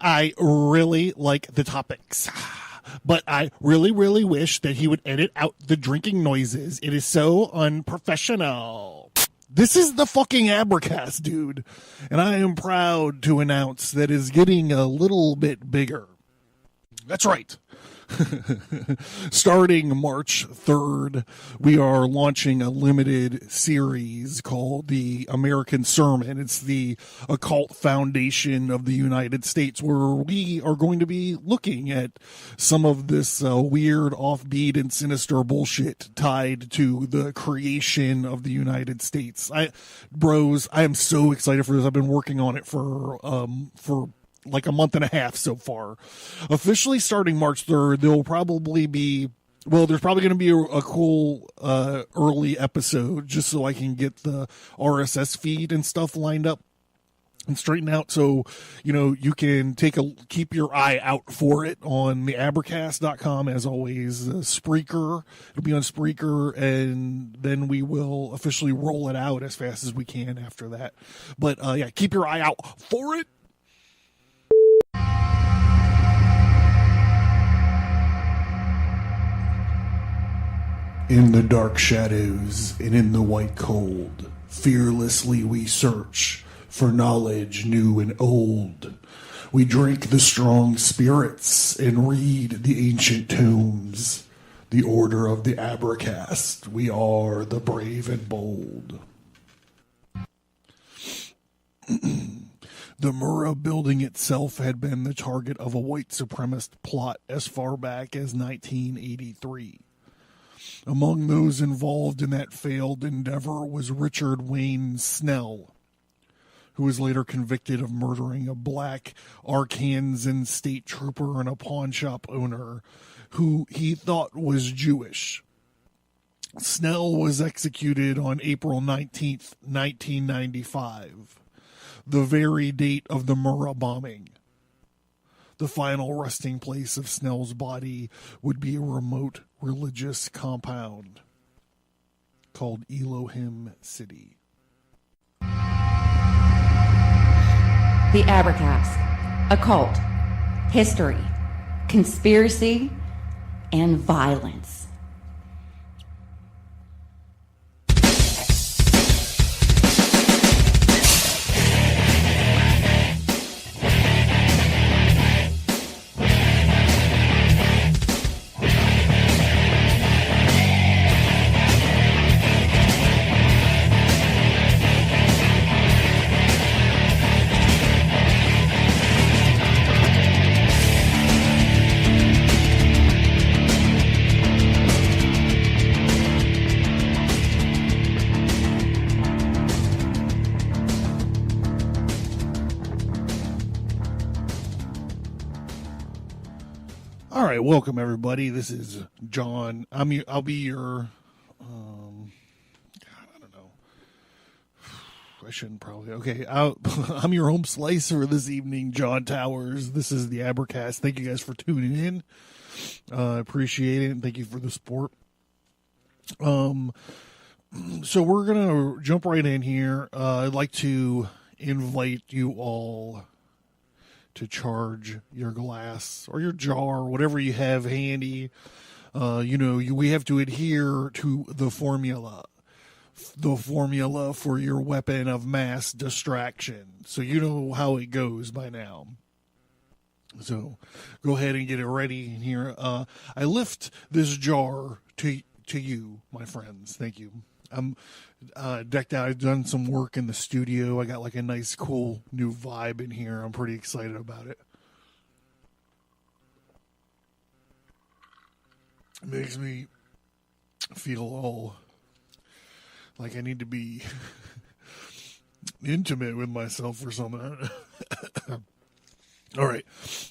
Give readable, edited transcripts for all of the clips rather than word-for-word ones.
I really like the topics. But I really, really wish that he would edit out the drinking noises. It is so unprofessional. This is the fucking Abracast, dude. And I am proud to announce that it's getting a little bit bigger. That's right. Starting March 3rd, we are launching a limited series called The American Sermon. It's the occult foundation of the United States, where we are going to be looking at some of this weird, offbeat, and sinister bullshit tied to the creation of the United States. I am so excited for this. I've been working on it for like a month and a half so far. Officially starting March 3rd, there's probably going to be a cool early episode just so I can get the RSS feed and stuff lined up and straightened out, so you can keep your eye out for it on the abracast.com. As always, Spreaker, it'll be on Spreaker, and then we will officially roll it out as fast as we can after that. But yeah, keep your eye out for it. In the dark shadows and in the white cold, fearlessly we search for knowledge new and old. We drink the strong spirits and read the ancient tomes. The order of the Abracast, we are the brave and bold. The Murrah building itself had been the target of a white supremacist plot as far back as 1983. Among those involved in that failed endeavor was Richard Wayne Snell, who was later convicted of murdering a black Arkansas state trooper and a pawn shop owner who he thought was Jewish. Snell was executed on April 19th, 1995, the very date of the Murrah bombing. The final resting place of Snell's body would be a remote religious compound called Elohim City. The Abracast, occult, history, conspiracy, and violence. All right, welcome everybody. This is John. I'll be your. God, I don't know. I shouldn't probably. Okay, I'm your home slicer this evening, John Towers. This is the Abracast. Thank you guys for tuning in. Appreciate it, and thank you for the support. So we're gonna jump right in here. I'd like to invite you all to charge your glass or your jar, whatever you have handy. We have to adhere to the formula for your weapon of mass distraction. So you know how it goes by now. So go ahead and get it ready in here. I lift this jar to you, my friends. Thank you. I'm decked out. I've done some work in the studio. I got like a nice, cool new vibe in here. I'm pretty excited about it. It makes me feel all like I need to be intimate with myself or something. All right.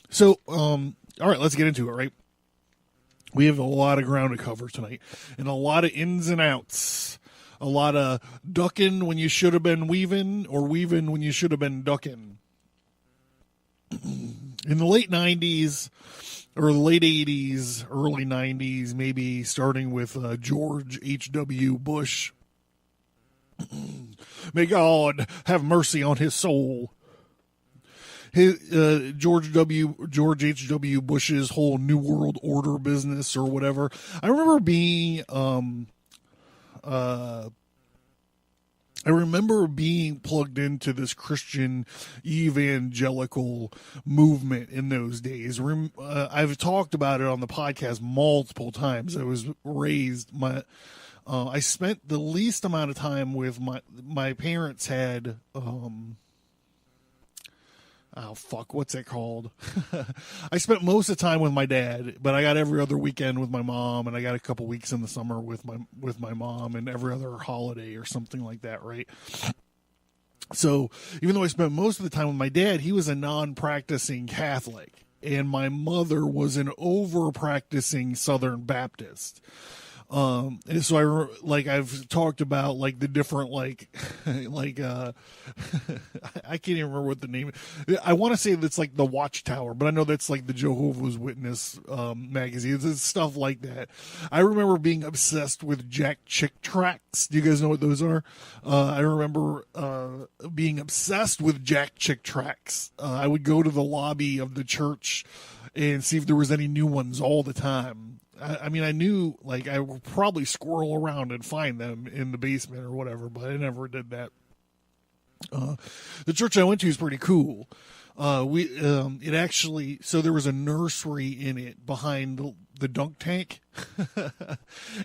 So, all right, let's get into it, right? We have a lot of ground to cover tonight and a lot of ins and outs. A lot of ducking when you should have been weaving, or weaving when you should have been ducking. In the late 90s, or late 80s, early 90s, maybe starting with George H.W. Bush. May God have mercy on his soul. George H.W. Bush's whole New World Order business or whatever. I remember being plugged into this Christian evangelical movement in those days. I've talked about it on the podcast multiple times. I was raised I spent the least amount of time with my parents had what's it called? I spent most of the time with my dad, but I got every other weekend with my mom, and I got a couple weeks in the summer with my mom, and every other holiday or something like that, right? So even though I spent most of the time with my dad, he was a non-practicing Catholic, and my mother was an over-practicing Southern Baptist. And so I've talked about like the different I can't even remember what the name is. I want to say that's like the Watchtower, but I know that's like the Jehovah's Witness magazines and stuff like that. I remember being obsessed with Jack Chick tracts. Do you guys know what those are? I remember being obsessed with Jack Chick tracts. I would go to the lobby of the church and see if there was any new ones all the time. I mean, I knew, like, I would probably squirrel around and find them in the basement or whatever, but I never did that. The church I went to is pretty cool. So there was a nursery in it behind the dunk tank.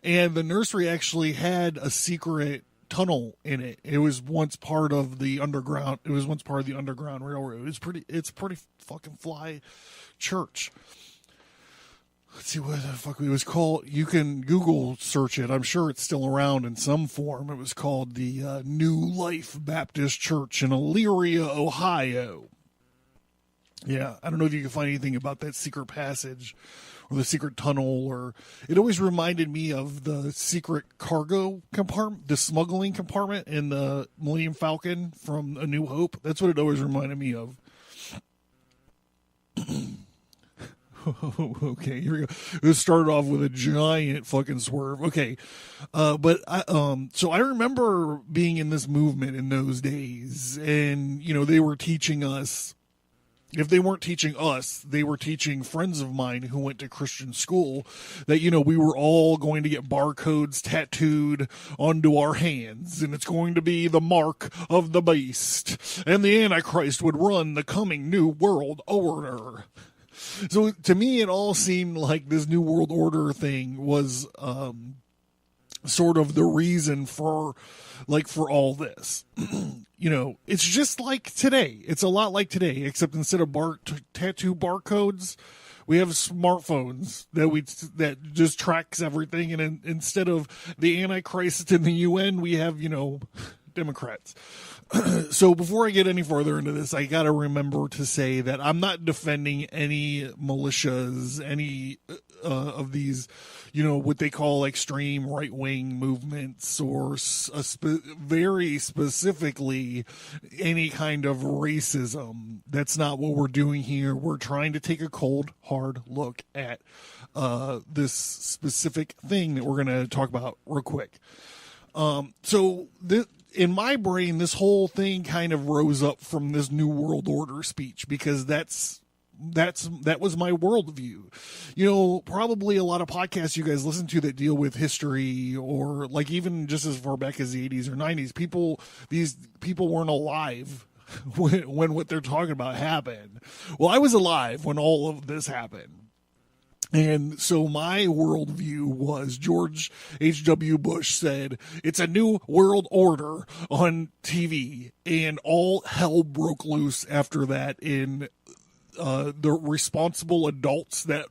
And the nursery actually had a secret tunnel in it. It was once part of the Underground Railroad. It's a pretty fucking fly church. Let's see what the fuck it was called. You can Google search it. I'm sure it's still around in some form. It was called the New Life Baptist Church in Elyria, Ohio. Yeah, I don't know if you can find anything about that secret passage or the secret tunnel, or it always reminded me of the secret cargo compartment, the smuggling compartment in the Millennium Falcon from A New Hope. That's what it always reminded me of. Okay, here we go. It started off with a giant fucking swerve. Okay, so I remember being in this movement in those days, and they were teaching us. If they weren't teaching us, they were teaching friends of mine who went to Christian school that, we were all going to get barcodes tattooed onto our hands, and it's going to be the mark of the beast, and the Antichrist would run the coming new world order. So to me, it all seemed like this New World Order thing was sort of the reason for all this. It's just like today. It's a lot like today, except instead of tattoo barcodes, we have smartphones that just tracks everything. And instead of the Antichrist in the UN, we have, Democrats. So before I get any further into this, I got to remember to say that I'm not defending any militias, any of these, what they call extreme right-wing movements, or very specifically any kind of racism. That's not what we're doing here. We're trying to take a cold, hard look at this specific thing that we're going to talk about real quick. In my brain, this whole thing kind of rose up from this New World Order speech, because that was my worldview. Probably a lot of podcasts you guys listen to that deal with history, or like even just as far back as the 80s or 90s, these people weren't alive when what they're talking about happened. Well, I was alive when all of this happened. And so my worldview was George H.W. Bush said, it's a new world order on TV, and all hell broke loose after that in the responsible adults that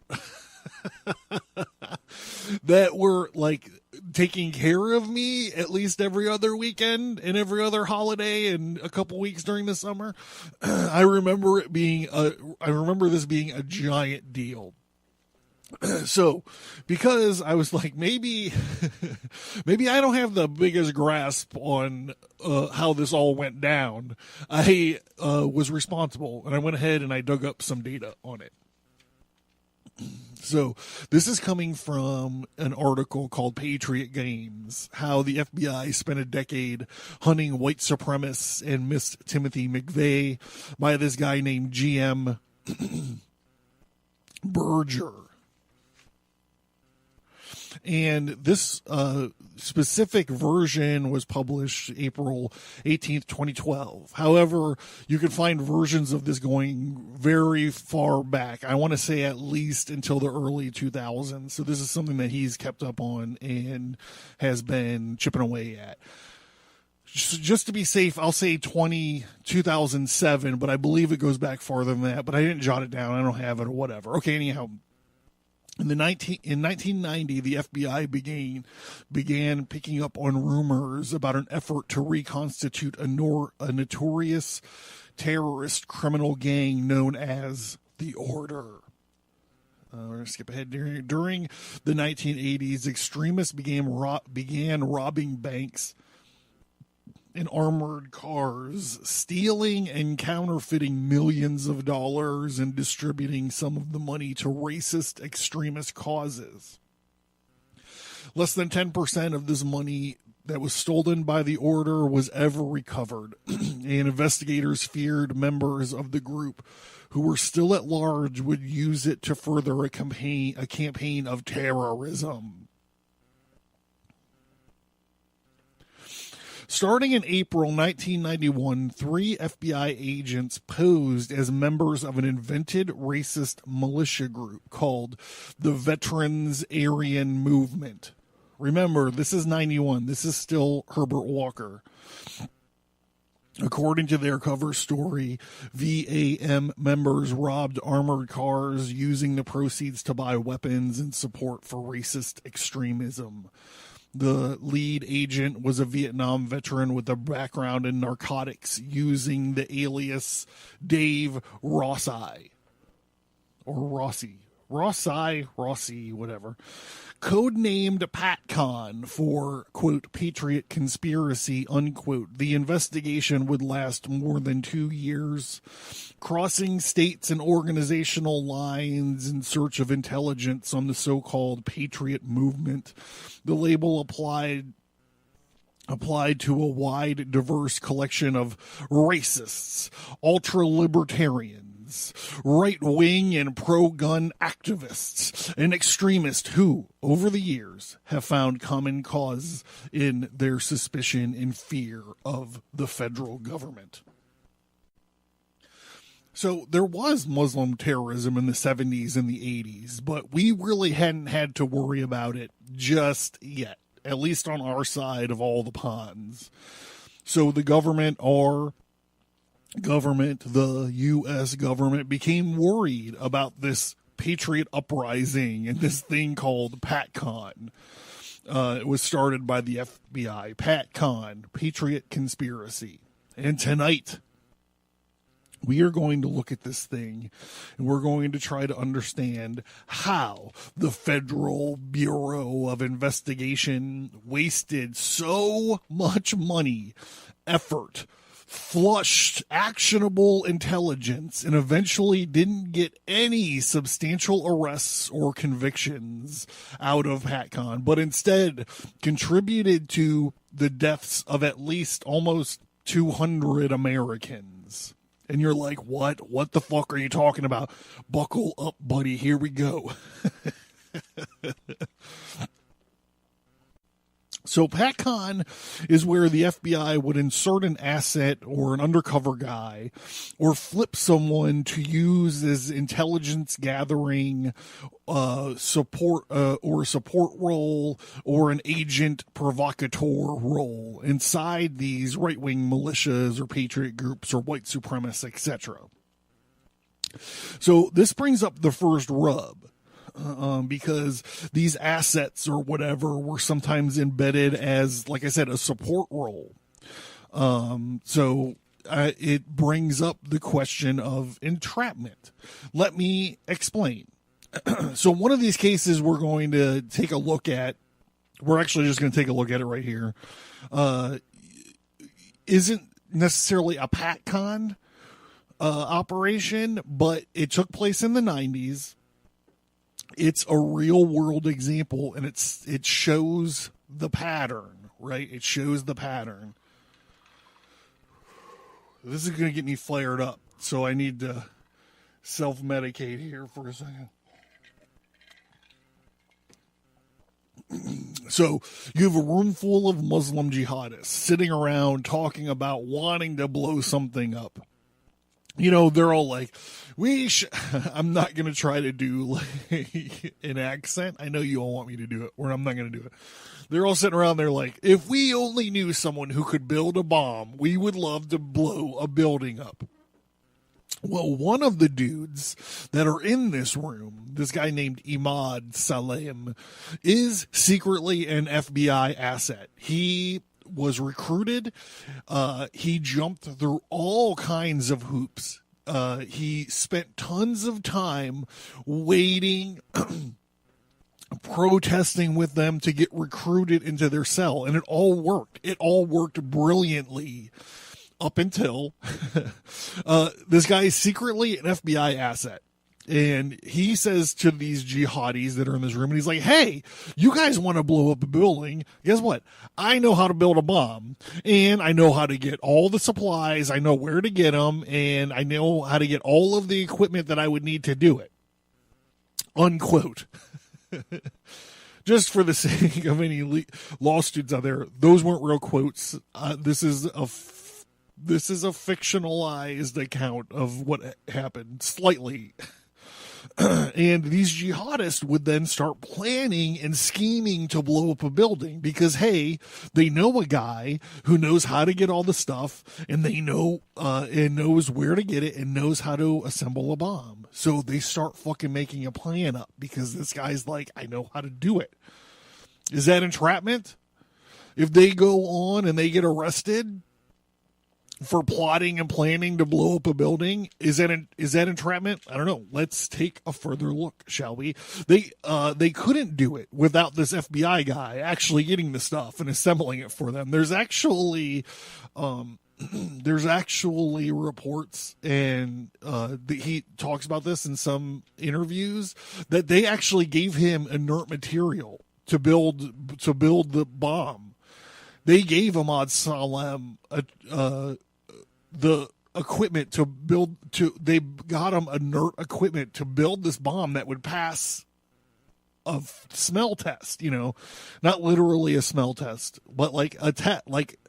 that were like taking care of me at least every other weekend and every other holiday and a couple weeks during the summer. I remember this being a giant deal. So, because I was like, maybe I don't have the biggest grasp on how this all went down, I was responsible, and I went ahead and I dug up some data on it. So this is coming from an article called Patriot Games, how the FBI spent a decade hunting white supremacists and missed Timothy McVeigh by this guy named GM Berger. And this specific version was published April 18th, 2012. However, you can find versions of this going very far back. I want to say at least until the early 2000s. So this is something that he's kept up on and has been chipping away at. Just to be safe, I'll say 2007, but I believe it goes back farther than that. But I didn't jot it down. I don't have it or whatever. Okay, anyhow. In 1990, the FBI began picking up on rumors about an effort to reconstitute a notorious terrorist criminal gang known as the Order. We're going to skip ahead. During the 1980s, extremists began robbing banks in armored cars, stealing and counterfeiting millions of dollars and distributing some of the money to racist extremist causes. Less than 10% of this money that was stolen by the Order was ever recovered, and investigators feared members of the group who were still at large would use it to further a campaign of terrorism. Starting in April 1991, 3 FBI agents posed as members of an invented racist militia group called the Veterans Aryan Movement. Remember, this is 91. This is still Herbert Walker. According to their cover story, VAM members robbed armored cars using the proceeds to buy weapons and support for racist extremism. The lead agent was a Vietnam veteran with a background in narcotics, using the alias Dave Rossi. Or Rossi, whatever. Codenamed PatCon for, quote, Patriot Conspiracy, unquote. The investigation would last more than 2 years, crossing states and organizational lines in search of intelligence on the so-called Patriot movement. The label applied to a wide, diverse collection of racists, ultra-libertarians, right-wing and pro-gun activists, and extremists who, over the years, have found common cause in their suspicion and fear of the federal government. So there was Muslim terrorism in the 70s and the 80s, but we really hadn't had to worry about it just yet, at least on our side of all the ponds. So the the U.S. government became worried about this Patriot uprising and this thing called PatCon. It was started by the FBI. PatCon, Patriot Conspiracy. And tonight, we are going to look at this thing, and we're going to try to understand how the Federal Bureau of Investigation wasted so much money, effort, flushed actionable intelligence, and eventually didn't get any substantial arrests or convictions out of PatCon, but instead contributed to the deaths of at least almost 200 Americans. And you're like, what? What the fuck are you talking about? Buckle up, buddy. Here we go. So PatCon is where the FBI would insert an asset or an undercover guy or flip someone to use as intelligence gathering support or a support role or an agent provocateur role inside these right-wing militias or patriot groups or white supremacists, etc. So this brings up the first rub. Because these assets or whatever were sometimes embedded as, like I said, a support role. So it brings up the question of entrapment. Let me explain. So one of these cases we're going to take a look at, we're actually just going to take a look at it right here, isn't necessarily a PatCon operation, but it took place in the 90s. it's a real world example, and it shows the pattern, right? It shows the pattern. This is going to get me flared up, so I need to self-medicate here for a second. So you have a room full of Muslim jihadists sitting around talking about wanting to blow something up. You know, they're all like, I'm not going to try to do like an accent. I know you all want me to do it, or I'm not going to do it. They're all sitting around there like, if we only knew someone who could build a bomb, we would love to blow a building up. Well, one of the dudes that are in this room, this guy named Imad Salem, is secretly an FBI asset. He was recruited. He jumped through all kinds of hoops. He spent tons of time waiting, protesting with them to get recruited into their cell, and it all worked. It all worked brilliantly. Up until this guy is secretly an FBI asset. And he says to these jihadis that are in this room, and he's like, hey, you guys want to blow up a building? Guess what? I know how to build a bomb, and I know how to get all the supplies. I know where to get them, and I know how to get all of the equipment that I would need to do it. Unquote. Just for the sake of any law students out there, those weren't real quotes. This is a fictionalized account of what happened, slightly. And these jihadists would then start planning and scheming to blow up a building because, hey, they know a guy who knows how to get all the stuff, and they know and knows where to get it and knows how to assemble a bomb. So they start fucking making a plan up because this guy's like, I know how to do it. Is that entrapment? If they go on and they get arrested for plotting and planning to blow up a building, is that entrapment? I don't know. Let's take a further look, shall we? They couldn't do it without this FBI guy actually getting the stuff and assembling it for them. There's actually reports, and he talks about this in some interviews, that they actually gave him inert material to build the bomb. They gave Ahmad Salem the equipment to build. They got him inert equipment to build this bomb that would pass a smell test. You know, not literally a smell test, but like a test, like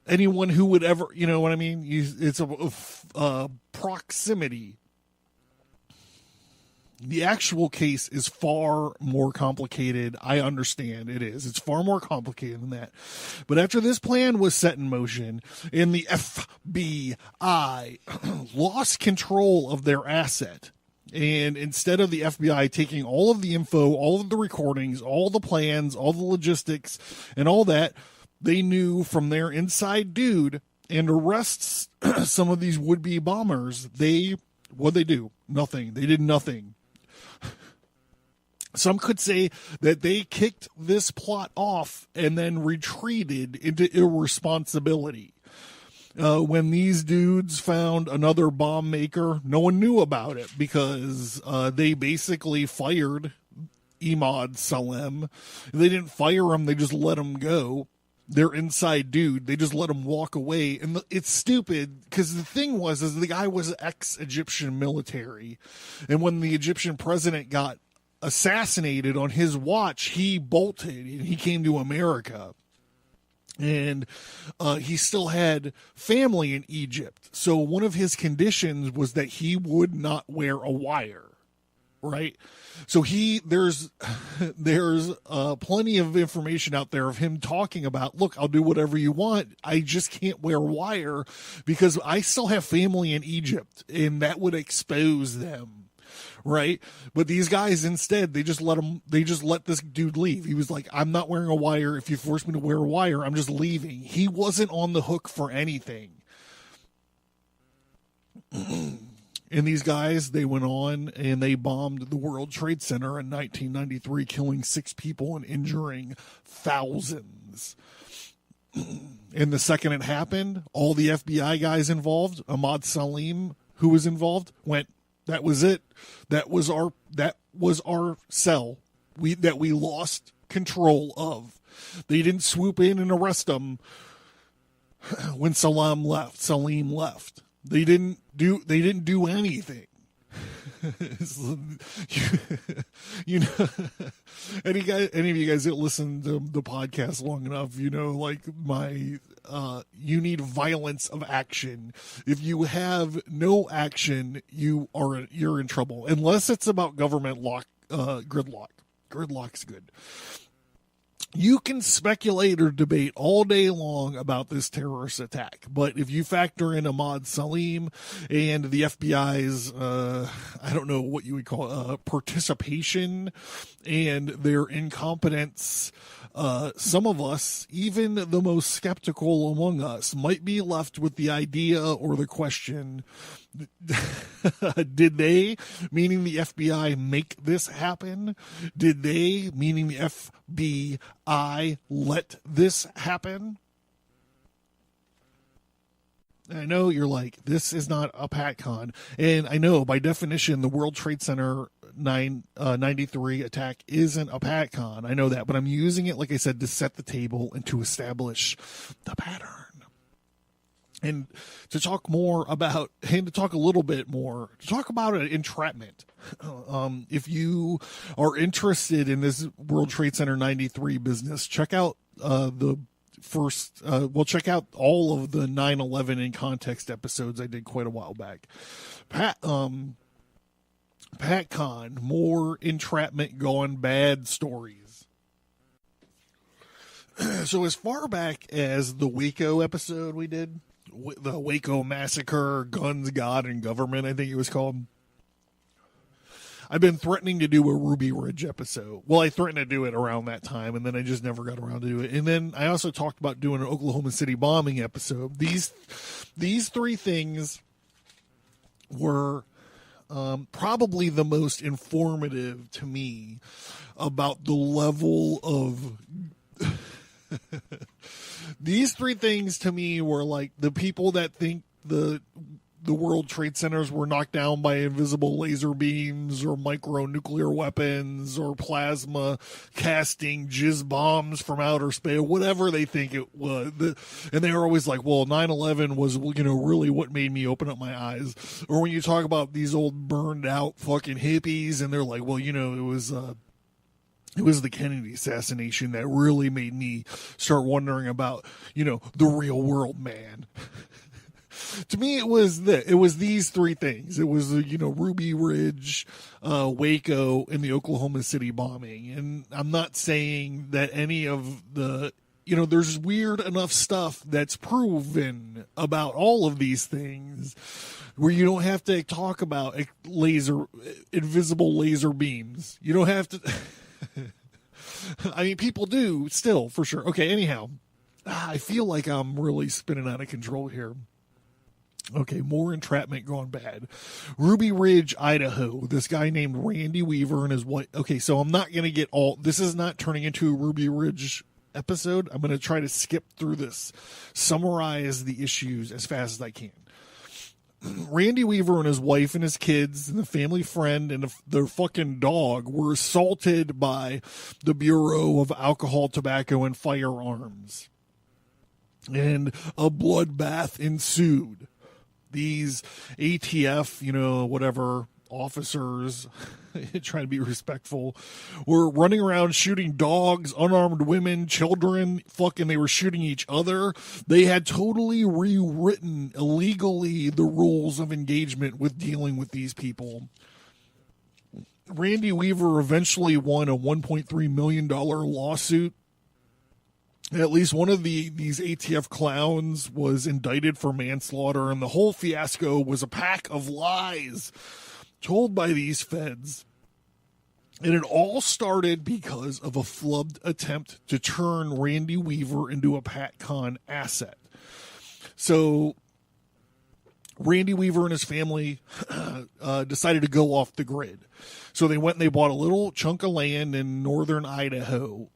anyone who would ever, you know what I mean? It's a proximity. The actual case is far more complicated. I understand it is. It's far more complicated than that. But after this plan was set in motion and the FBI lost control of their asset, and instead of the FBI taking all of the info, all of the recordings, all the plans, all the logistics, and all that, they knew from their inside dude and arrests some of these would-be bombers. What'd they do? Nothing. They did nothing. Some could say that they kicked this plot off and then retreated into irresponsibility. When these dudes found another bomb maker, no one knew about it because they basically fired Imad Salem. They didn't fire him, they just let him go. Their inside dude, they just let him walk away. And it's stupid because the thing was the guy was ex-Egyptian military. And when the Egyptian president got assassinated on his watch, he bolted and he came to America. And he still had family in Egypt. So one of his conditions was that he would not wear a wire, right? So there's plenty of information out there of him talking about, look, I'll do whatever you want. I just can't wear a wire because I still have family in Egypt, and that would expose them. Right. But these guys instead, they just let this dude leave. He was like, I'm not wearing a wire. If you force me to wear a wire, I'm just leaving. He wasn't on the hook for anything. And these guys, they went on and they bombed the World Trade Center in 1993, killing 6 people and injuring thousands. And the second it happened, all the FBI guys involved, Ahmad Salem, who was involved, went, that was it. That was our cell that we lost control of. They didn't swoop in and arrest them when Salim left. They didn't do anything. You know, any of you guys that listen to the podcast long enough, you know, like you need violence of action. If you have no action, you're in trouble, unless it's about government gridlock. Gridlock's good. You can speculate or debate all day long about this terrorist attack, but if you factor in Ahmad Salim and the FBI's, I don't know what you would call participation and their incompetence, some of us, even the most skeptical among us, might be left with the idea or the question, did they, meaning the FBI, make this happen? Did they, meaning the FBI, let this happen? I know you're like, this is not a PatCon. And I know, by definition, the World Trade Center 93 attack isn't a PatCon. I know that, but I'm using it, like I said, to set the table and to establish the pattern. And to talk more about, and to talk a little bit more, to talk about entrapment. If you are interested in this World Trade Center 93 business, check out check out all of the 9/11 in context episodes I did quite a while back. PatCon, more entrapment gone bad stories. So as far back as the Waco episode we did, the Waco Massacre, Guns, God, and Government, I think it was called. I've been threatening to do a Ruby Ridge episode. Well, I threatened to do it around that time, and then I just never got around to do it. And then I also talked about doing an Oklahoma City bombing episode. These three things were probably the most informative to me about the level of... These three things to me were like the people that think the World Trade Centers were knocked down by invisible laser beams or micronuclear weapons or plasma casting jizz bombs from outer space, whatever they think it was. And they were always like, well, 9/11 was, you know, really what made me open up my eyes. Or when you talk about these old burned out fucking hippies and they're like, well, you know, it was the Kennedy assassination that really made me start wondering about, you know, the real world, man. To me, it was these three things. It was, you know, Ruby Ridge, Waco, and the Oklahoma City bombing. And I'm not saying that any of the, you know, there's weird enough stuff that's proven about all of these things where you don't have to talk about invisible laser beams. You don't have to... I mean, people do still, for sure. Okay, anyhow, I feel like I'm really spinning out of control here. Okay, more entrapment gone bad. Ruby Ridge, Idaho. This guy named Randy Weaver and his wife. Okay, so I'm not going to get all... This is not turning into a Ruby Ridge episode. I'm going to try to skip through this, summarize the issues as fast as I can. Randy Weaver and his wife and his kids and the family friend and their fucking dog were assaulted by the Bureau of Alcohol, Tobacco, and Firearms. And a bloodbath ensued. These ATF, you know, whatever, officers, trying to be respectful, were running around shooting dogs, unarmed women, children, they were shooting each other. They had totally rewritten illegally the rules of engagement with dealing with these people. Randy Weaver eventually won a $1.3 million lawsuit. At least one of these ATF clowns was indicted for manslaughter, and the whole fiasco was a pack of lies told by these feds. And it all started because of a flubbed attempt to turn Randy Weaver into a PatCon asset. So Randy Weaver and his family decided to go off the grid. So they went and they bought a little chunk of land in northern Idaho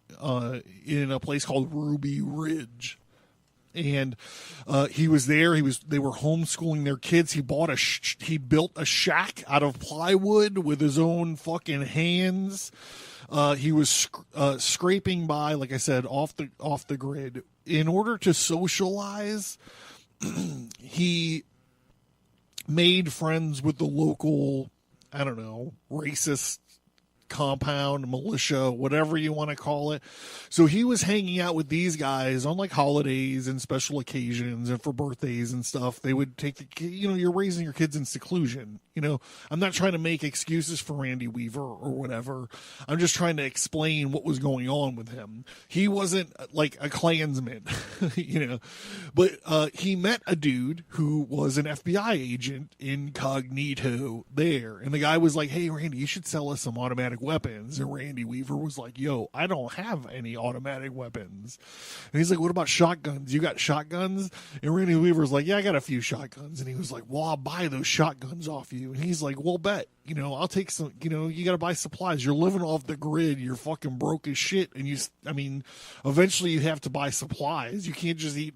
in a place called Ruby Ridge. And he was there. They were homeschooling their kids. He he built a shack out of plywood with his own fucking hands. He was scraping by, like I said, off the grid in order to socialize. He made friends with the local, I don't know, racist compound, militia, whatever you want to call it. So he was hanging out with these guys on like holidays and special occasions and for birthdays and stuff. They would take you're raising your kids in seclusion. I'm not trying to make excuses for Randy Weaver or whatever. I'm just trying to explain what was going on with him. He wasn't like a Klansman, but he met a dude who was an FBI agent incognito there. And the guy was like, "Hey, Randy, you should sell us some automatic weapons." And Randy Weaver was like, "Yo, I don't have any automatic weapons." And he's like, "What about shotguns? You got shotguns?" And Randy Weaver's like, "Yeah, I got a few shotguns." And he was like, "Well, I'll buy those shotguns off you." And he's like, "Well, bet, I'll take some, you got to buy supplies. You're living off the grid. You're fucking broke as shit. And eventually you have to buy supplies. You can't just eat,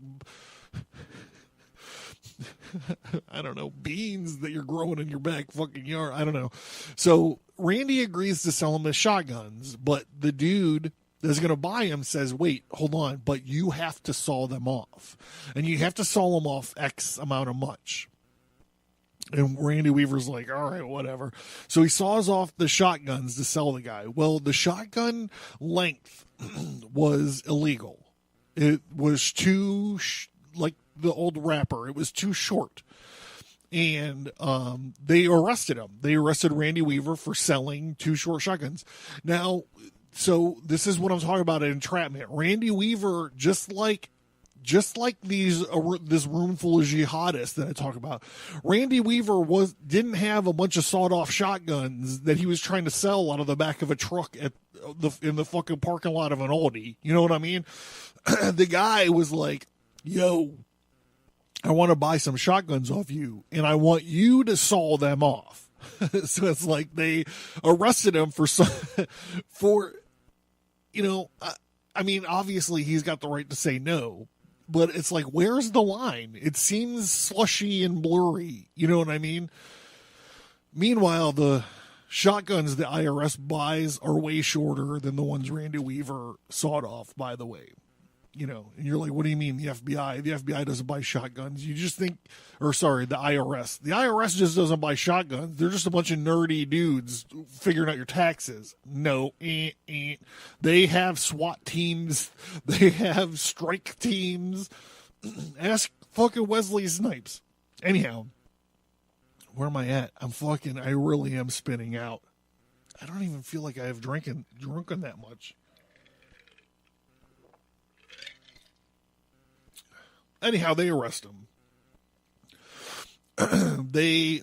I don't know, beans that you're growing in your back fucking yard. I don't know." So Randy agrees to sell him his shotguns, but the dude that's going to buy him says, "Wait, hold on, but you have to saw them off. And you have to saw them off X amount of much." And Randy Weaver's like, "All right, whatever." So he saws off the shotguns to sell the guy. Well, the shotgun length was illegal. It was too, like the old rapper, it was too short. And they arrested him. They arrested Randy Weaver for selling too short shotguns. Now, so this is what I'm talking about, entrapment. Randy Weaver, just like this room full of jihadists that I talk about, Randy Weaver didn't have a bunch of sawed-off shotguns that he was trying to sell out of the back of a truck in the fucking parking lot of an Aldi. You know what I mean? The guy was like, "Yo, I want to buy some shotguns off you, and I want you to saw them off." So it's like they arrested him for obviously he's got the right to say no. But it's like, where's the line? It seems slushy and blurry. You know what I mean? Meanwhile, the shotguns the IRS buys are way shorter than the ones Randy Weaver sawed off, by the way. And you're like, "What do you mean the FBI? The FBI doesn't buy shotguns." You just think, the IRS. The IRS just doesn't buy shotguns. They're just a bunch of nerdy dudes figuring out your taxes. No, they have SWAT teams. They have strike teams. Ask fucking Wesley Snipes. Anyhow, where am I at? I really am spinning out. I don't even feel like I have drunken that much. Anyhow, they arrest him. They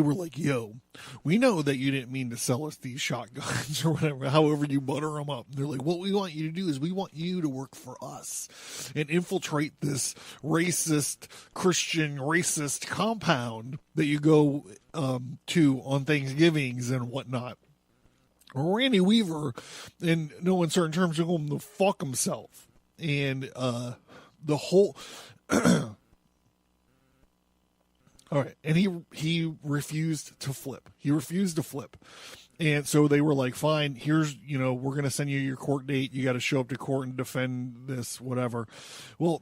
were like, "Yo, we know that you didn't mean to sell us these shotguns or whatever, however you butter them up." And they're like, "What we want you to do is we want you to work for us and infiltrate this Christian racist compound that you go to on Thanksgivings and whatnot." Randy Weaver, in no uncertain terms, told him to fuck himself. And the whole all right, and he refused to flip. And so they were like, "Fine, here's, we're going to send you your court date. You got to show up to court and defend this, whatever." Well,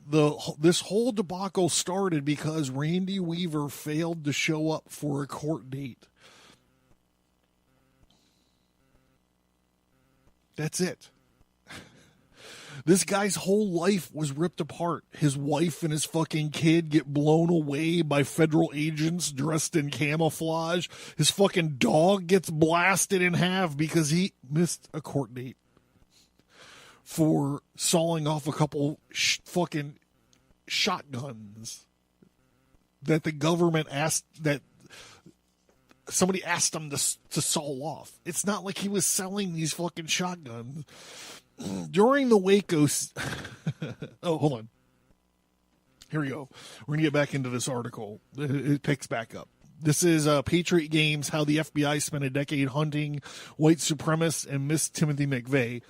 this whole debacle started because Randy Weaver failed to show up for a court date. That's it. This guy's whole life was ripped apart. His wife and his fucking kid get blown away by federal agents dressed in camouflage. His fucking dog gets blasted in half because he missed a court date for sawing off a couple fucking shotguns that the government somebody asked him to saw off. It's not like he was selling these fucking shotguns. During the Waco... oh, hold on. Here we go. We're going to get back into this article. It picks back up. This is Patriot Games, How the FBI Spent a Decade Hunting White Supremacists and Missed Timothy McVeigh.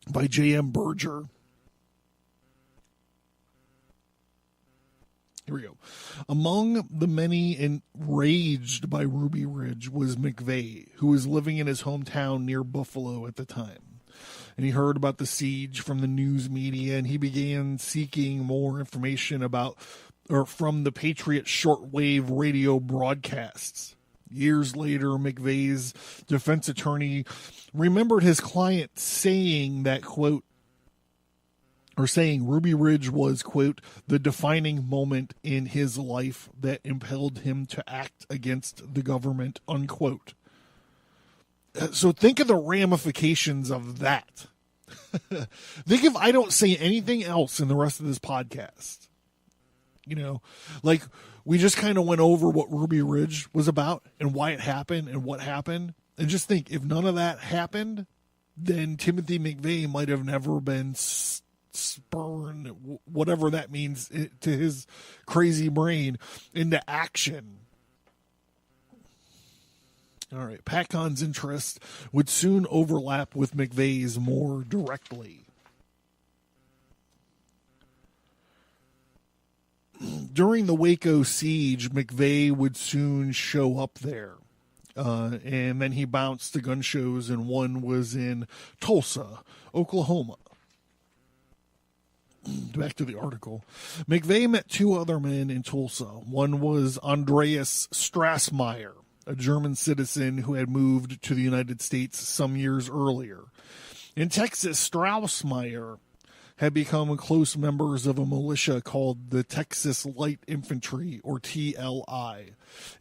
by J.M. Berger. Here we go. Among the many enraged by Ruby Ridge was McVeigh, who was living in his hometown near Buffalo at the time. And he heard about the siege from the news media, and he began seeking more information from the Patriot shortwave radio broadcasts. Years later, McVeigh's defense attorney remembered his client saying that, quote, saying Ruby Ridge was, quote, the defining moment in his life that impelled him to act against the government, unquote. So think of the ramifications of that. Think if I don't say anything else in the rest of this podcast. You know, like we just kind of went over what Ruby Ridge was about and why it happened and what happened. And just think, if none of that happened, then Timothy McVeigh might have never been spurned, whatever that means to his crazy brain, into action. All right, PatCon's interest would soon overlap with McVeigh's more directly. During the Waco siege, McVeigh would soon show up there. And then he bounced to gun shows, and one was in Tulsa, Oklahoma. Back to the article. McVeigh met two other men in Tulsa. One was Andreas Strassmeyer, a German citizen who had moved to the United States some years earlier. In Texas, Strassmeyer had become close members of a militia called the Texas Light Infantry, or TLI.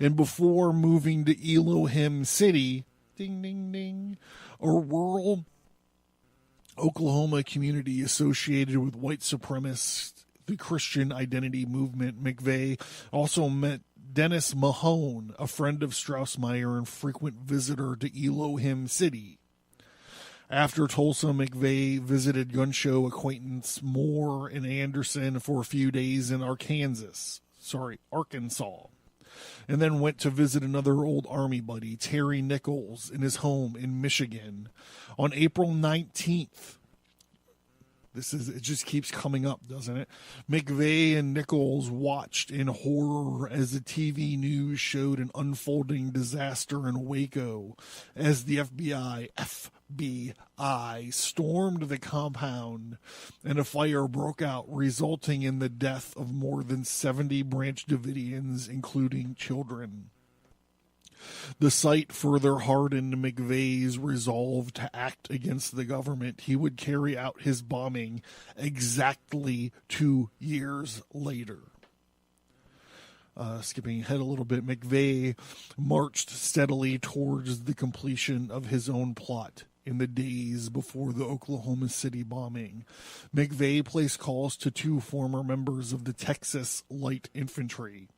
And before moving to Elohim City, ding, ding, ding, a rural Oklahoma community associated with white supremacists, the Christian identity movement, McVeigh also met Dennis Mahone, a friend of Strassmeyer and frequent visitor to Elohim City. After Tulsa, McVeigh visited gun show acquaintance Moore and Anderson for a few days in Arkansas, and then went to visit another old Army buddy, Terry Nichols, in his home in Michigan. On April 19th, it just keeps coming up, doesn't it? McVeigh and Nichols watched in horror as the TV news showed an unfolding disaster in Waco as the FBI stormed the compound and a fire broke out, resulting in the death of more than 70 Branch Davidians, including children. The sight further hardened McVeigh's resolve to act against the government. He would carry out his bombing exactly 2 years later. Skipping ahead a little bit, McVeigh marched steadily towards the completion of his own plot in the days before the Oklahoma City bombing. McVeigh placed calls to two former members of the Texas Light Infantry.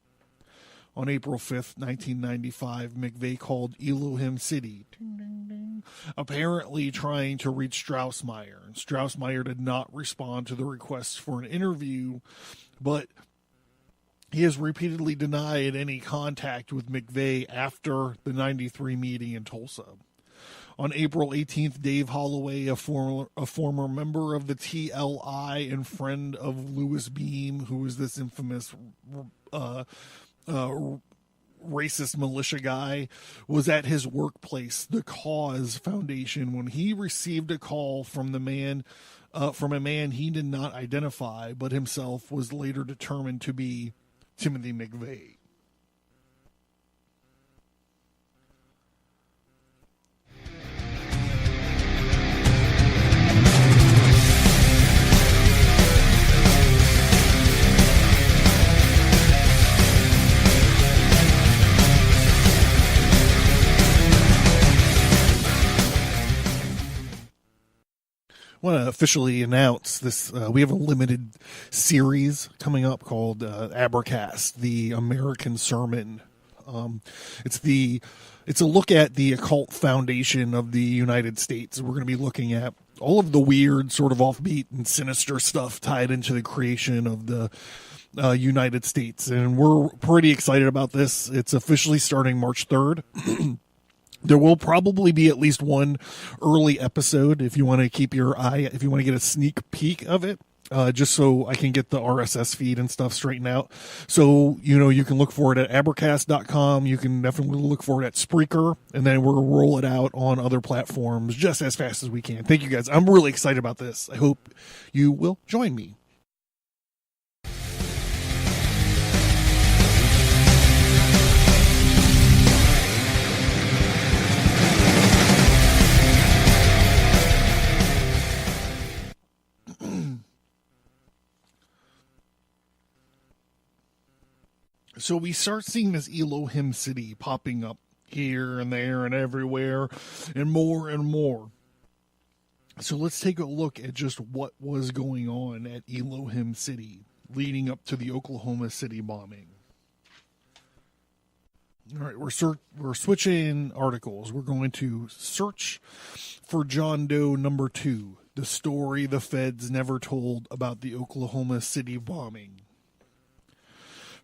On April 5th, 1995, McVeigh called Elohim City, ding, ding, ding, apparently trying to reach Strassmeyer. And Strassmeyer did not respond to the request for an interview, but he has repeatedly denied any contact with McVeigh after the 93 meeting in Tulsa. On April 18th, Dave Holloway, a former member of the TLI and friend of Louis Beam, who was this infamous racist militia guy, was at his workplace, the Cause Foundation, when he received a call from a man he did not identify, but himself was later determined to be Timothy McVeigh. I want to officially announce this. We have a limited series coming up called Abracast, the American Sermon. It's a look at the occult foundation of the United States. We're going to be looking at all of the weird, sort of offbeat and sinister stuff tied into the creation of the United States. And we're pretty excited about this. It's officially starting March 3rd. There will probably be at least one early episode if you want to keep your eye, if you want to get a sneak peek of it, just so I can get the RSS feed and stuff straightened out. So, you can look for it at abercast.com. You can definitely look for it at Spreaker, and then we'll roll it out on other platforms just as fast as we can. Thank you guys. I'm really excited about this. I hope you will join me. So we start seeing this Elohim City popping up here and there and everywhere and more. So let's take a look at just what was going on at Elohim City leading up to the Oklahoma City bombing. All right, we're switching articles. We're going to search for John Doe number 2, the story the feds never told about the Oklahoma City bombing.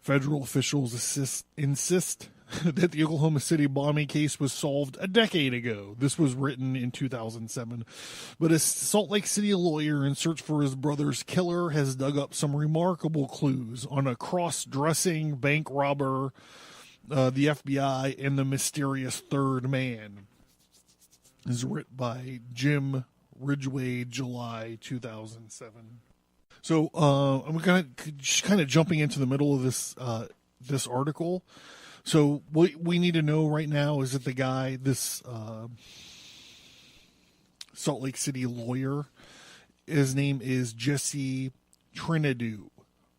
Federal officials insist that the Oklahoma City bombing case was solved a decade ago. This was written in 2007. But a Salt Lake City lawyer in search for his brother's killer has dug up some remarkable clues on a cross-dressing bank robber, the FBI, and the mysterious third man. This is written by Jim Ridgeway, July 2007. So I'm kind of jumping into the middle of this article. So what we need to know right now is that the guy, this Salt Lake City lawyer, his name is Jesse Trinidou.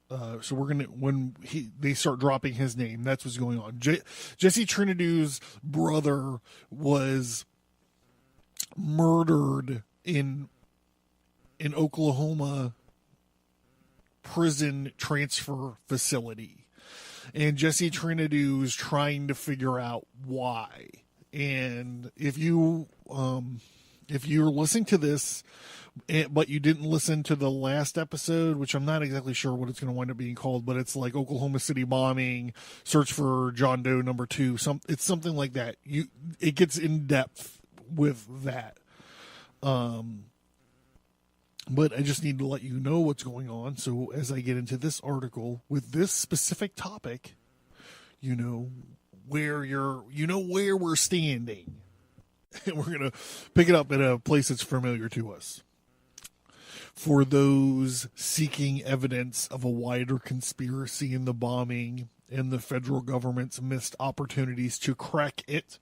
So we're when they start dropping his name, that's what's going on. Jesse Trinidou's brother was murdered in Oklahoma prison transfer facility, and Jesse Trinidou is trying to figure out why. And if you're listening to this, but you didn't listen to the last episode, which I'm not exactly sure what it's going to wind up being called, but it's like Oklahoma City bombing, search for John Doe number 2. It's something like that. It gets in depth with that. But I just need to let you know what's going on. So as I get into this article with this specific topic, where we're standing. And we're going to pick it up at a place that's familiar to us. For those seeking evidence of a wider conspiracy in the bombing and the federal government's missed opportunities to crack it,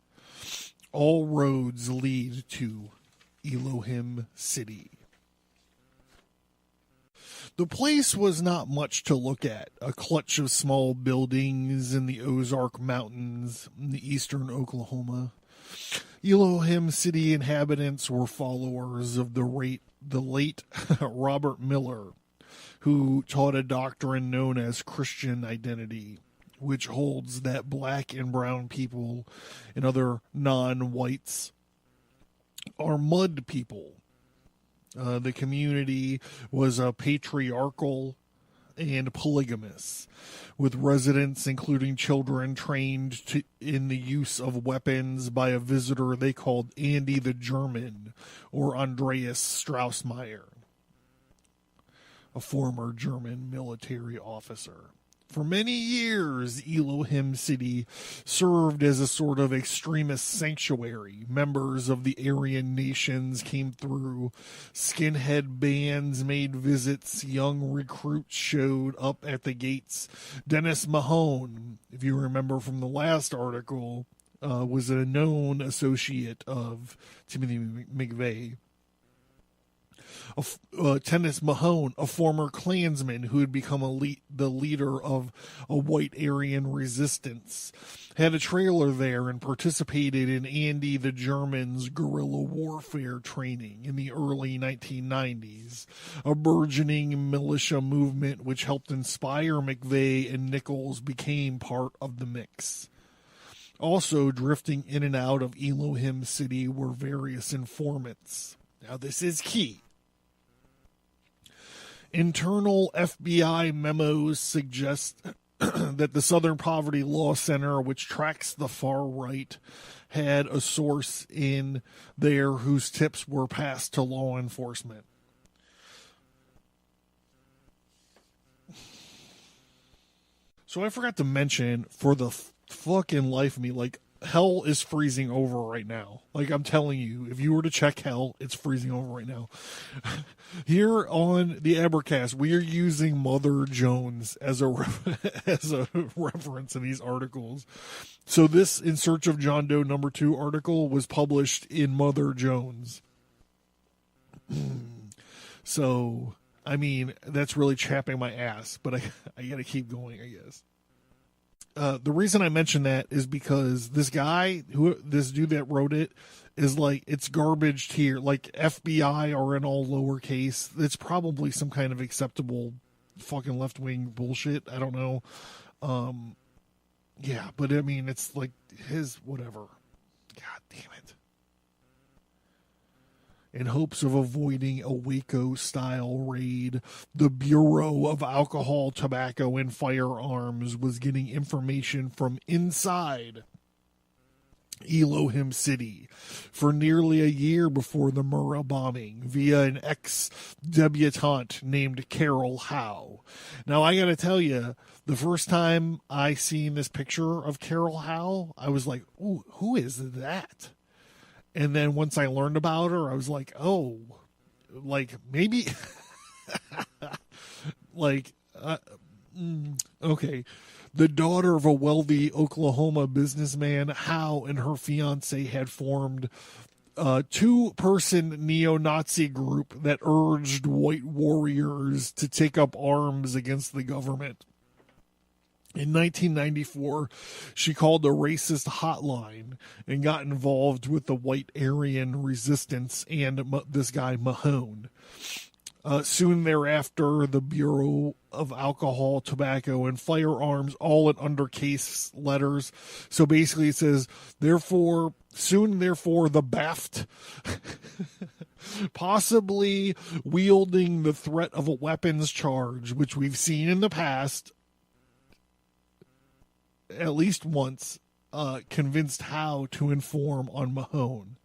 all roads lead to Elohim City. The place was not much to look at, a clutch of small buildings in the Ozark Mountains in the eastern Oklahoma. Elohim City inhabitants were followers of the late Robert Miller, who taught a doctrine known as Christian identity, which holds that black and brown people and other non-whites are mud people. The community was patriarchal and polygamous, with residents, including children, trained in the use of weapons by a visitor they called Andy the German, or Andreas Straussmeyer, a former German military officer. For many years, Elohim City served as a sort of extremist sanctuary. Members of the Aryan nations came through. Skinhead bands made visits. Young recruits showed up at the gates. Dennis Mahone, if you remember from the last article, was a known associate of Timothy McVeigh. Dennis Mahone, a former Klansman who had become the leader of a white Aryan resistance, had a trailer there and participated in Andy the German's guerrilla warfare training in the early 1990s, a burgeoning militia movement which helped inspire McVeigh and Nichols became part of the mix. Also drifting in and out of Elohim City were various informants. Now this is key. Internal FBI memos suggest that the Southern Poverty Law Center, which tracks the far right, had a source in there whose tips were passed to law enforcement. So I forgot to mention, for the fucking life of me, like, hell is freezing over right now. Like, I'm telling you, if you were to check hell, it's freezing over right now. Here on the Abercast, we are using Mother Jones as a as a reference in these articles. So this In Search of John Doe #2 article was published in Mother Jones. So, I mean, that's really chapping my ass, but I gotta keep going, I guess. The reason I mention that is because this dude that wrote it is like, it's garbage tier, like FBI are in all lowercase. It's probably some kind of acceptable fucking left-wing bullshit. I don't know. Yeah, but I mean, it's like his whatever. God damn it. In hopes of avoiding a Waco-style raid, the Bureau of Alcohol, Tobacco, and Firearms was getting information from inside Elohim City for nearly a year before the Murrah bombing via an ex-debutante named Carol Howe. Now, I gotta tell you, the first time I seen this picture of Carol Howe, I was like, ooh, who is that? And then once I learned about her, I was like, oh, like maybe, like, okay. The daughter of a wealthy Oklahoma businessman, Howe and her fiance had formed a two-person neo-Nazi group that urged white warriors to take up arms against the government. In 1994, she called a racist hotline and got involved with the White Aryan Resistance and this guy Mahone. Soon thereafter, the Bureau of Alcohol, Tobacco, and Firearms, all in undercase letters. So basically it says, therefore, the BAFT, possibly wielding the threat of a weapons charge, which we've seen in the past, at least once, convinced Howe to inform on Mahone.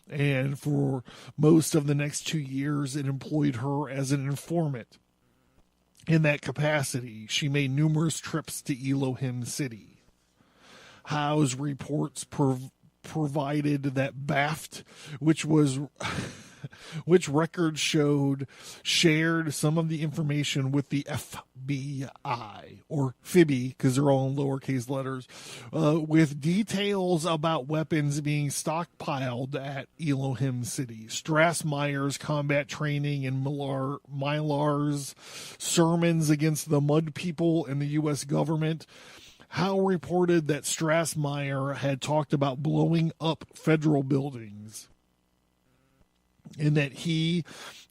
And for most of the next 2 years, it employed her as an informant. In that capacity, she made numerous trips to Elohim City. Howe's reports provided that BAFT, which records showed, shared some of the information with the FBI, or FIBI, because they're all in lowercase letters, with details about weapons being stockpiled at Elohim City, Strassmeyer's combat training, and Mylar's sermons against the Mud People and the U.S. government. Howe reported that Strassmeyer had talked about blowing up federal buildings, and that he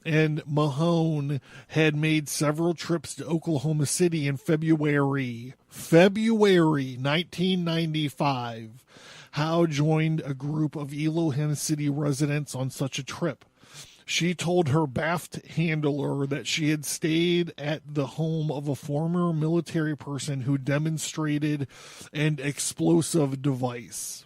and Mahone had made several trips to Oklahoma City in February 1995. Howe joined a group of Elohim City residents on such a trip. She told her BAFT handler that she had stayed at the home of a former military person who demonstrated an explosive device.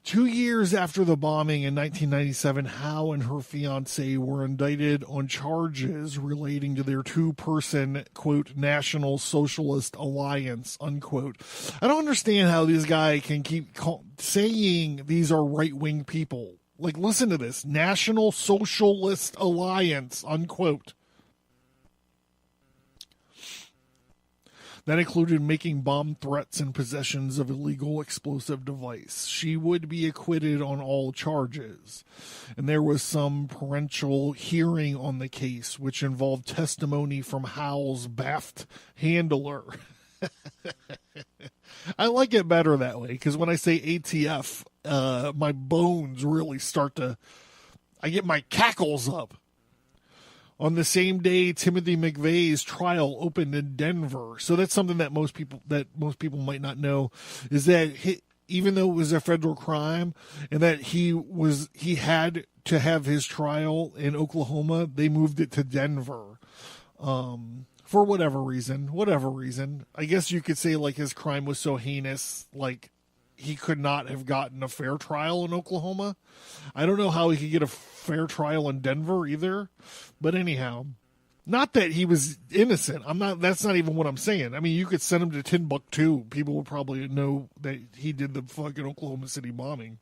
2 years after the bombing in 1997, Howe and her fiancé were indicted on charges relating to their two-person, quote, National Socialist Alliance, unquote. I don't understand how this guy can keep saying these are right-wing people. Like, listen to this. National Socialist Alliance, unquote. That included making bomb threats and possessions of illegal explosive device. She would be acquitted on all charges. And there was some parental hearing on the case, which involved testimony from Howe's BAFT handler. I like it better that way, because when I say ATF, my bones really I get my cackles up. On the same day, Timothy McVeigh's trial opened in Denver. So that's something that most people might not know, is that even though it was a federal crime and that he had to have his trial in Oklahoma, they moved it to Denver for whatever reason. I guess you could say like his crime was so heinous, like he could not have gotten a fair trial in Oklahoma. I don't know how he could get a fair trial in Denver either. But anyhow, not that he was innocent. That's not even what I'm saying. I mean, you could send him to Timbuktu. People would probably know that he did the fucking Oklahoma City bombing.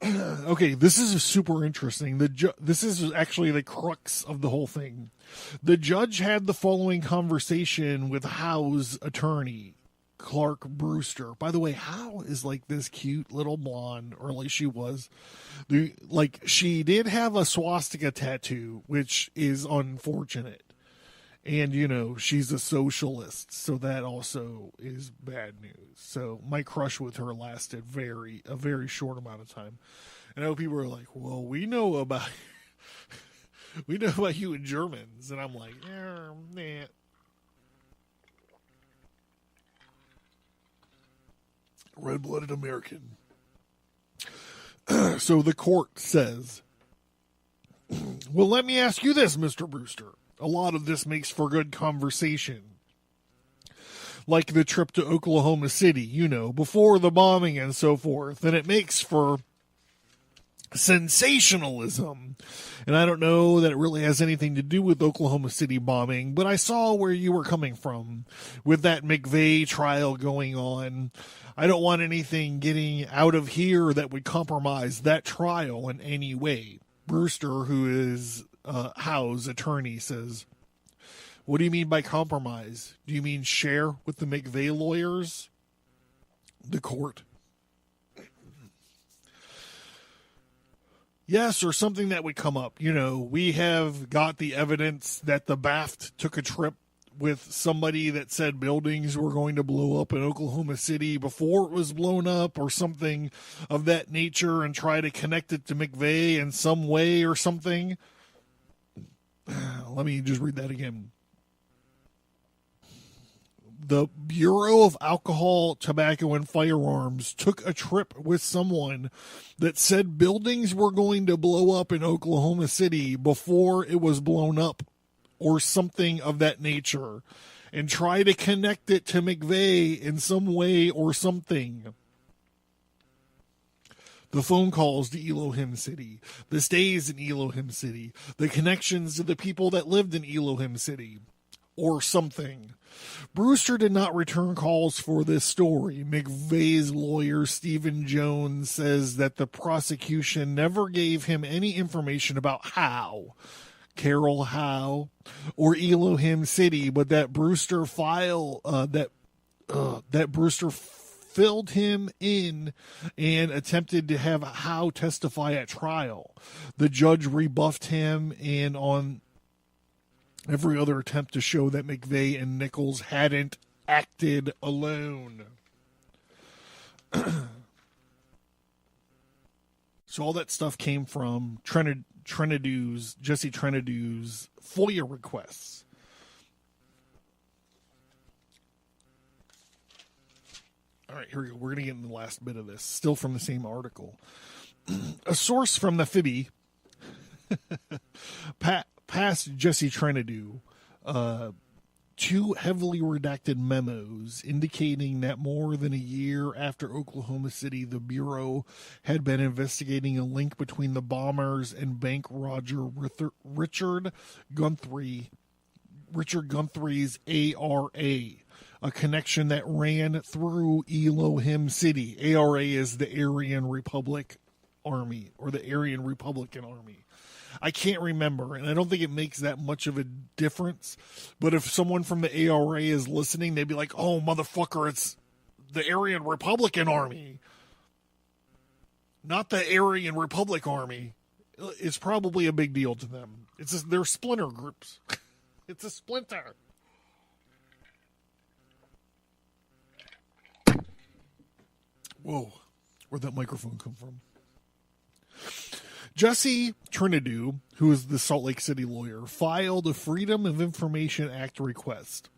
Okay, this is super interesting. This is actually the crux of the whole thing. The judge had the following conversation with Howe's attorney, Clark Brewster. By the way, Howe is like this cute little blonde, or at least she was. She did have a swastika tattoo, which is unfortunate. And, you know, she's a socialist, so that also is bad news. So my crush with her lasted a very short amount of time. And I know people are like, well, we know about you and Germans. And I'm like, nah. Red-blooded American. So the court says, well, let me ask you this, Mr. Brewster. A lot of this makes for good conversation. Like the trip to Oklahoma City, you know, before the bombing and so forth. And it makes for sensationalism. And I don't know that it really has anything to do with Oklahoma City bombing, but I saw where you were coming from with that McVeigh trial going on. I don't want anything getting out of here that would compromise that trial in any way. Brewster, who is Howe's attorney, says, what do you mean by compromise? Do you mean share with the McVeigh lawyers? The court. Yes, or something that would come up. You know, we have got the evidence that the BAFT took a trip with somebody that said buildings were going to blow up in Oklahoma City before it was blown up, or something of that nature, and try to connect it to McVeigh in some way or something. Let me just read that again. The Bureau of Alcohol, Tobacco, and Firearms took a trip with someone that said buildings were going to blow up in Oklahoma City before it was blown up, or something of that nature, and try to connect it to McVeigh in some way or something. The phone calls to Elohim City, the stays in Elohim City, the connections to the people that lived in Elohim City, or something. Brewster did not return calls for this story. McVeigh's lawyer, Stephen Jones, says that the prosecution never gave him any information about Howe, Carol Howe, or Elohim City, but that Brewster Brewster filled him in and attempted to have Howe testify at trial. The judge rebuffed him, and on every other attempt to show that McVeigh and Nichols hadn't acted alone. So all that stuff came from Jesse Trenadue's FOIA requests. All right, here we go. We're going to get in the last bit of this, still from the same article. A source from the Phoebe passed Jesse Trenadue two heavily redacted memos indicating that more than a year after Oklahoma City, the Bureau had been investigating a link between the bombers and bank Richard Guthrie's ARA, a connection that ran through Elohim City. ARA is the Aryan Republic Army, or the Aryan Republican Army. I can't remember, and I don't think it makes that much of a difference. But if someone from the ARA is listening, they'd be like, oh, motherfucker, it's the Aryan Republican Army, not the Aryan Republic Army. It's probably a big deal to them. They're splinter groups. It's a splinter. Whoa, where'd that microphone come from? Jesse Trenadue, who is the Salt Lake City lawyer, filed a Freedom of Information Act request.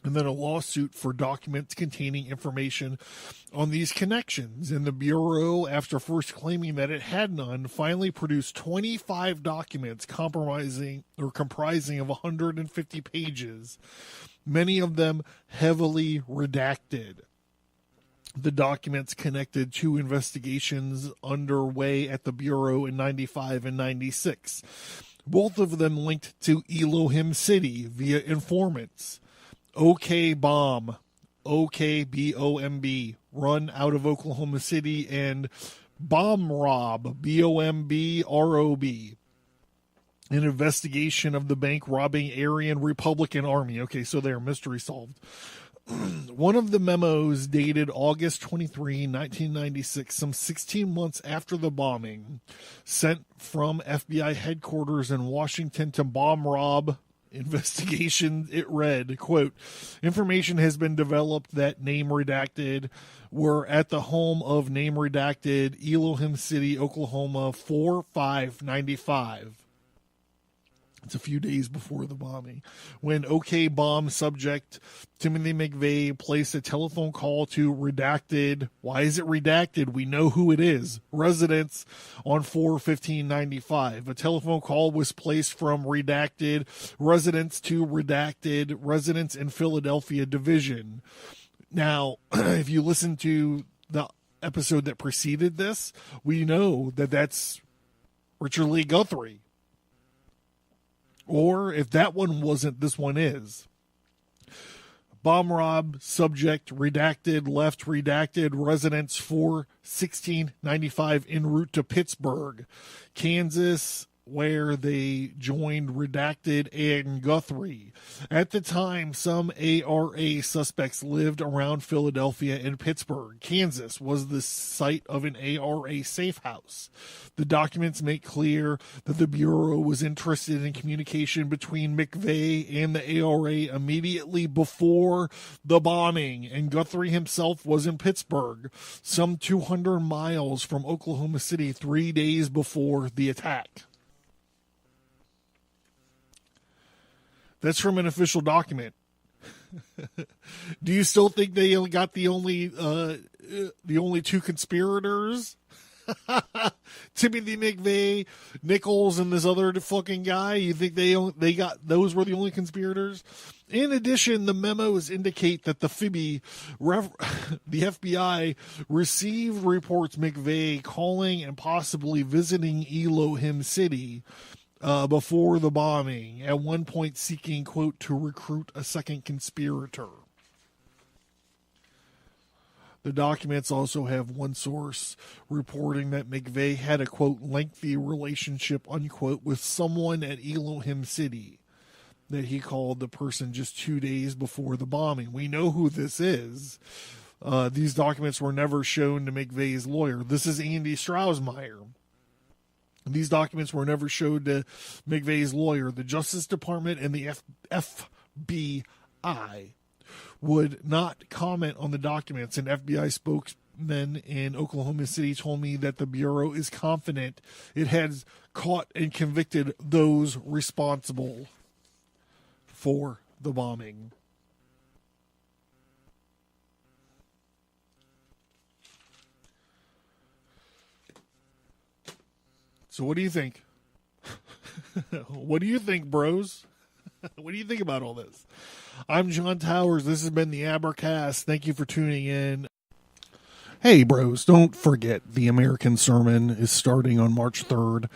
and then a lawsuit for documents containing information on these connections. And the Bureau, after first claiming that it had none, finally produced 25 documents comprising of 150 pages, many of them heavily redacted. The documents connected to investigations underway at the Bureau in 95 and 96. Both of them linked to Elohim City via informants. OK Bomb, OKBOMB, run out of Oklahoma City, and Bomb Rob, BOMBROB, an investigation of the bank robbing Aryan Republican Army. Okay, so there, mystery solved. One of the memos, dated August 23, 1996, some 16 months after the bombing, sent from FBI headquarters in Washington to Bomb Rob investigation, it read, quote, information has been developed that name redacted were at the home of name redacted Elohim City, Oklahoma, 4/5/95. It's a few days before the bombing, when OK Bomb subject Timothy McVeigh placed a telephone call to redacted. Why is it redacted? We know who it is. Residents on 4/15/95. A telephone call was placed from redacted residents to redacted residents in Philadelphia division. Now, if you listen to the episode that preceded this, we know that that's Richard Lee Guthrie. Or if that one wasn't, this one is. Bomb Rob, subject, redacted, left, redacted, residents 4/16/95 en route to Pittsburgh, Kansas, where they joined redacted and Guthrie. At the time, some ARA suspects lived around Philadelphia and Pittsburgh. Kansas was the site of an ARA safe house. The documents make clear that the Bureau was interested in communication between McVeigh and the ARA immediately before the bombing, and Guthrie himself was in Pittsburgh, some 200 miles from Oklahoma City, 3 days before the attack. That's from an official document. Do you still think they got the only two conspirators? Timothy McVeigh, Nichols, and this other fucking guy. You think they got those were the only conspirators? In addition, the memos indicate that the FBI received reports McVeigh calling and possibly visiting Elohim City before the bombing, at one point seeking, quote, to recruit a second conspirator. The documents also have one source reporting that McVeigh had a, quote, lengthy relationship, unquote, with someone at Elohim City that he called the person just 2 days before the bombing. We know who this is. These documents were never shown to McVeigh's lawyer. This is Andy Strausmeyer. These documents were never showed to McVeigh's lawyer. The Justice Department and the FBI would not comment on the documents. An FBI spokesman in Oklahoma City told me that the Bureau is confident it has caught and convicted those responsible for the bombing. So what do you think? What do you think, bros? What do you think about all this? I'm John Towers. This has been the Abercast. Thank you for tuning in. Hey, bros, don't forget the American Sermon is starting on March 3rd.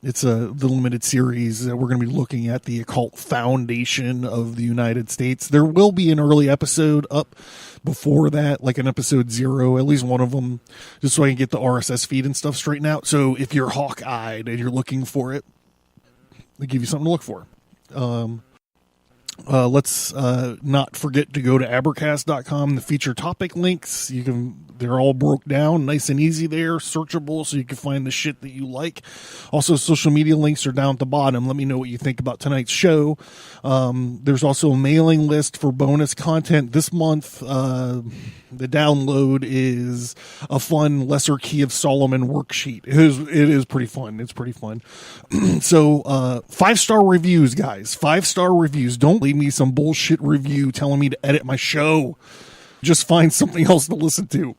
It's the limited series that we're going to be looking at the occult foundation of the United States. There will be an early episode up before that, like an episode 0, at least one of them, just so I can get the RSS feed and stuff straightened out. So if you're hawk-eyed and you're looking for it, they give you something to look for. Let's not forget to go to abercast.com. The feature topic links, they're all broke down nice and easy there, searchable, so you can find the shit that you like. Also, social media links are down at the bottom. Let me know what you think about tonight's show. There's also a mailing list for bonus content this month. The download is a fun Lesser Key of Solomon worksheet. It is pretty fun. It's pretty fun. So 5-star reviews, guys. 5-star reviews. Don't leave leave me some bullshit review telling me to edit my show. Just find something else to listen to.